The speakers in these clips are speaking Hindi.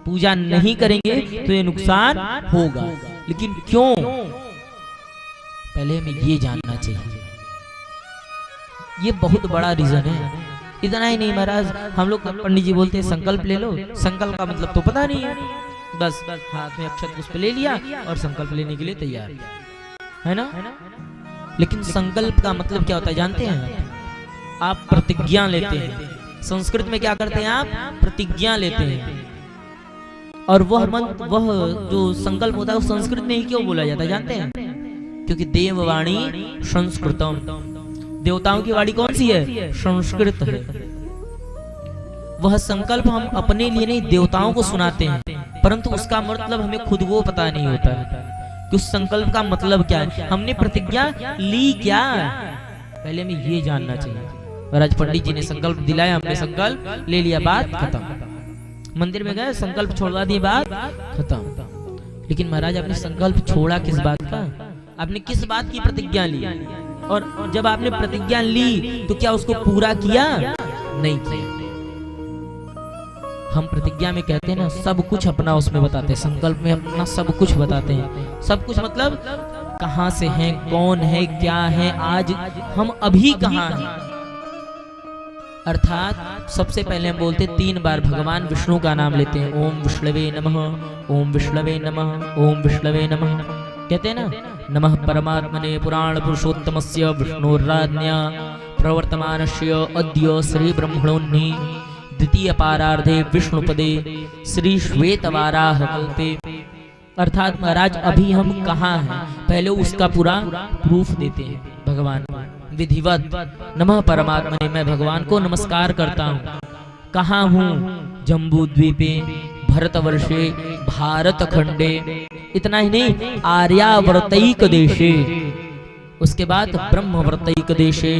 पूजा नहीं करेंगे तो ये नुकसान होगा। लेकिन क्यों, पहले हमें ये जानना चाहिए। ये बहुत बड़ा रीजन है। इतना ही नहीं महाराज, हम लोग पंडित जी बोलते हैं संकल्प ले लो, संकल्प का मतलब तो पता नहीं है, बस हाथ में अक्षत पुष्प ले लिया और संकल्प लेने के लिए तैयार है ना। लेकिन संकल्प का मतलब क्या होता है जानते हैं? आप प्रतिज्ञा लेते हैं। संस्कृत में क्या करते हैं आप? प्रतिज्ञा लेते हैं। और वह जो संकल्प होता है वो संस्कृत में ही क्यों बोला जाता है जानते हैं? क्योंकि देववाणी संस्कृतम, देवताओं की वाणी कौन सी है? संस्कृत है। वह संकल्प हम अपने लिए नहीं देवताओं को सुनाते हैं, परंतु उसका मतलब हमें खुद को पता नहीं होता है कि उस संकल्प का मतलब क्या है, हमने प्रतिज्ञा ली क्या, पहले हमें ये जानना चाहिए। महाराज पंडित जी ने संकल्प दिलाया, हमने संकल्प ले लिया, बात खत्म। मंदिर में गए, संकल्प छोड़वा दिए, बात खत्म। लेकिन महाराज आपने संकल्प छोड़ा किस बात का? आपने किस बात की प्रतिज्ञा ली? और जब आपने प्रतिज्ञा ली तो क्या उसको पूरा किया? नहीं किया। हम प्रतिज्ञा में कहते हैं ना, सब कुछ अपना उसमें बताते हैं, संकल्प में अपना सब कुछ बताते हैं। सब कुछ मतलब कहां से हैं, कौन है, क्या है, आज हम अभी कहां हैं। अर्थात सबसे पहले हम बोलते 3 बार भगवान विष्णु का नाम लेते हैं। ओम विष्णवे नमः, ओम विष्णवे नमः, ओम विष्णवे नमः। कहते हैं ना, नमः परमात्मने पुराण पुरुषोत्तमस्य विष्णुराज्ञा प्रवर्तमानस्य अद्य श्री ब्रह्मणोन्नि द्वितीय पारार्धे विष्णुपदे श्री श्वेतवाराह कल्पे। अर्थात महाराज अभी हम कहाँ हैं, पहले उसका पूरा प्रूफ देते हैं भगवान विधिवत। नमः परमात्मने, मैं भगवान को नमस्कार करता हूँ। कहाँ हूँ? जम्बू द्वीपे, भरतवर्षे, भारत खंडे, इतना ही नहीं, आर्यावर्तैक देशे, उसके बाद ब्रह्मवर्तैक देशे,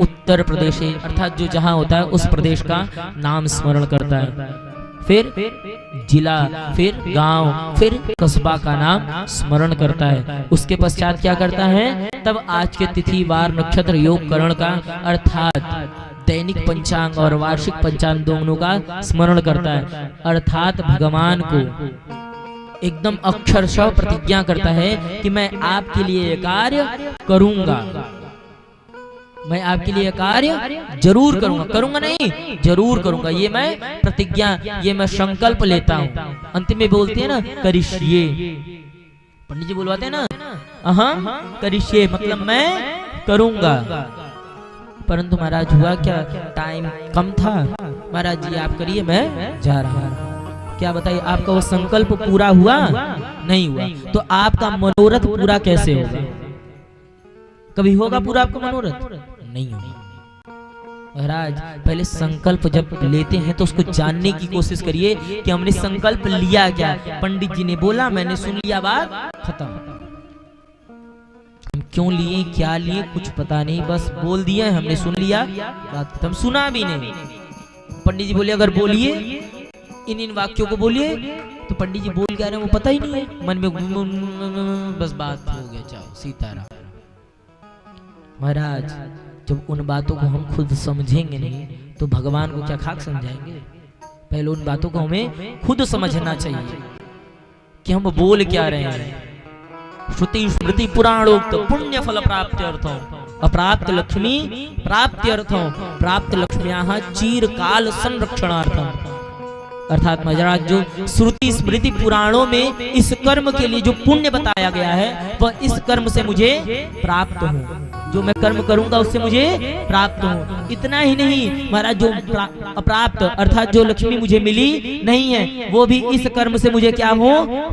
उत्तर प्रदेशे, अर्थात जो जहां होता है उस प्रदेश का नाम स्मरण करता है। फिर जिला, फिर गांव, फिर कस्बा का नाम स्मरण करता है। उसके पश्चात क्या करता है? तब आज के तिथि वार नक्षत्र योग करण का अर्थात दैनिक पंचांग और वार्षिक पंचांग दोनों का स्मरण करता है। अर्थात भगवान को एकदम अक्षरशः प्रतिज्ञा करता है कि मैं आपके लिए कार्य करूंगा, मैं आपके लिए कार्य जरूर करूंगा, करूंगा नहीं जरूर करूंगा, ये मैं प्रतिज्ञा, ये मैं संकल्प लेता हूँ। अंतिम में बोलते हैं ना करिष्ये, पंडित जी बुलवाते हैं ना, अहं करिष्ये मतलब मैं करूंगा। परंतु महाराज हुआ क्या, टाइम कम था। महाराज जी आप करिए, मैं जा रहा हूँ। क्या बताइए, आपका वो संकल्प पूरा हुआ? नहीं हुआ। तो आपका मनोरथ पूरा कैसे होगा? कभी होगा पूरा आपका मनोरथ? नहीं होगा। महाराज पहले संकल्प जब लेते हैं तो उसको जानने की कोशिश करिए कि हमने संकल्प लिया क्या। पंडित जी ने बोला, मैंने सुन लिया, बात खत्म। हम क्यों लिए, क्या लिए, कुछ पता नहीं, बस बोल दिया, हमने सुन लिया, बात खत्म। सुना भी नहीं। पंडित जी बोले अगर बोलिए इन वाक्यों को बोलिए, तो पंडित जी बोल क्या रहे हैं वो पता ही नहीं है, मन में बस बात हो गया, जाओ सीताराम। महाराज जब उन बातों को हम खुद समझेंगे नहीं तो भगवान को क्या खाक समझाएंगे? पहले उन बातों को हमें खुद समझना चाहिए कि हम बोल क्या रहे हैं। श्रुति स्मृति पुराणोक्त पुण्य फल प्राप्ति अर्थों अप्राप्त लक्ष्मी प्राप्ति अर्थों प्राप्त लक्ष्म्याः चिरकाल संरक्षणार्थम। अर्थात महाराज जो श्रुति स्मृति पुराणों में इस कर्म के लिए जो पुण्य बताया गया है वह इस कर्म से मुझे प्राप्त हो, जो मैं कर्म करूंगा उससे मुझे प्राप्त हो। इतना ही नहीं महाराज, जो अप्राप्त अर्थात जो लक्ष्मी मुझे मिली नहीं है वो भी इस कर्म से मुझे क्या हो,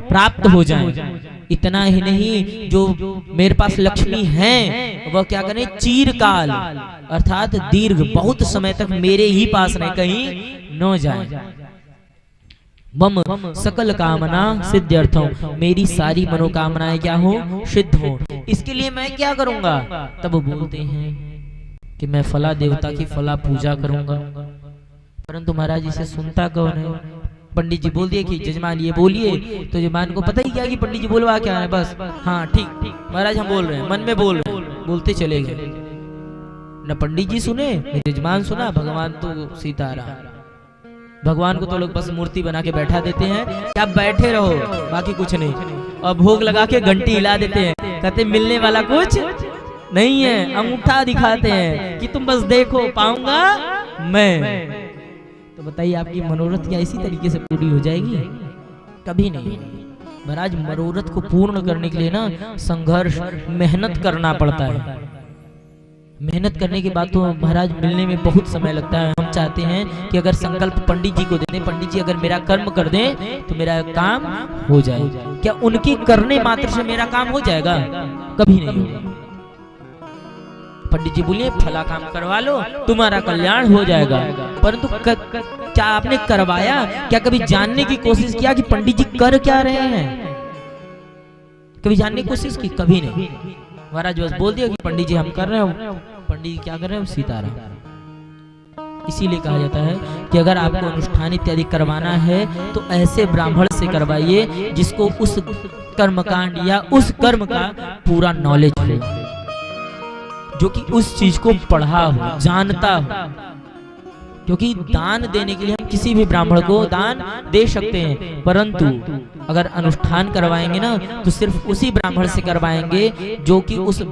प्राप्त हो जाए। इतना ही नहीं, जो मेरे पास लक्ष्मी है वह क्या करें, चिरकाल अर्थात दीर्घ बहुत समय तक मेरे ही पास रहे, कहीं न जाए। मम सकल कामना सिद्ध्यर्थम, मेरी सारी मनोकामनाएं क्या हो, सिद्ध हो। इसके लिए मैं क्या करूंगा? तब बोलते हैं कि मैं फला देवता की फला पूजा करूंगा। परंतु महाराज इसे सुनता कौन है? पंडित जी बोल दिए कि जजमान ये बोलिए, तो जजमान को पता ही क्या कि पंडित जी बोलवा क्या है, बस हाँ ठीक महाराज हम बोल रहे हैं, मन में बोल रहे हैं, बोलते चले गए। न पंडित जी सुने न जजमान सुना, भगवान तो सीताराम। भगवान को तो लोग बस मूर्ति बना के बैठा देते हैं कि आप बैठे रहो, बाकी कुछ नहीं, और भोग लगा के घंटी हिला देते हैं, कहते मिलने वाला कुछ नहीं है, अंगूठा दिखाते हैं कि तुम बस देखो, पाऊंगा मैं। तो बताइए आपकी मनोरथ क्या इसी तरीके से पूरी हो जाएगी? कभी नहीं। महाराज मनोरथ को पूर्ण करने के लिए ना संघर्ष, मेहनत करना पड़ता है। मेहनत करने के बाद तो महाराज मिलने में बहुत समय लगता है। हम चाहते हैं कि अगर संकल्प पंडित जी को दे दें, पंडित जी अगर मेरा कर्म कर दें तो मेरा काम हो जाए। क्या उनकी करने मात्र से मेरा काम हो जाएगा? कभी नहीं होगा। पंडित जी बोलिए फला काम करवा लो, तुम्हारा कल्याण हो जाएगा, परंतु क्या आपने करवाया? क्या कभी जानने की कोशिश किया कि पंडित जी कर क्या रहे हैं? कभी जानने की कोशिश की? कभी नहीं। महाराज बस बोल दिया कि पंडित जी हम कर रहे हो। पंडित जी क्या कर रहे हैं? सीताराम। इसीलिए कहा जाता है कि अगर आपको अनुष्ठान इत्यादि करवाना है तो ऐसे ब्राह्मण से करवाइए जिसको उस कर्मकांड या उस कर्म का पूरा नॉलेज हो, जो कि उस चीज को पढ़ा हो, जानता हो। क्योंकि दान देने के लिए हम किसी भी ब्राह्मण को दान दे सकते हैं, परंतु अगर अनुष्ठान करवाएंगे ना तो सिर्फ उसी ब्राह्मण से करवाएंगे जो कि उस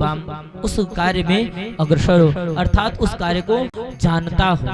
कार्य में अग्रसर हो, अर्थात उस कार्य को जानता हो।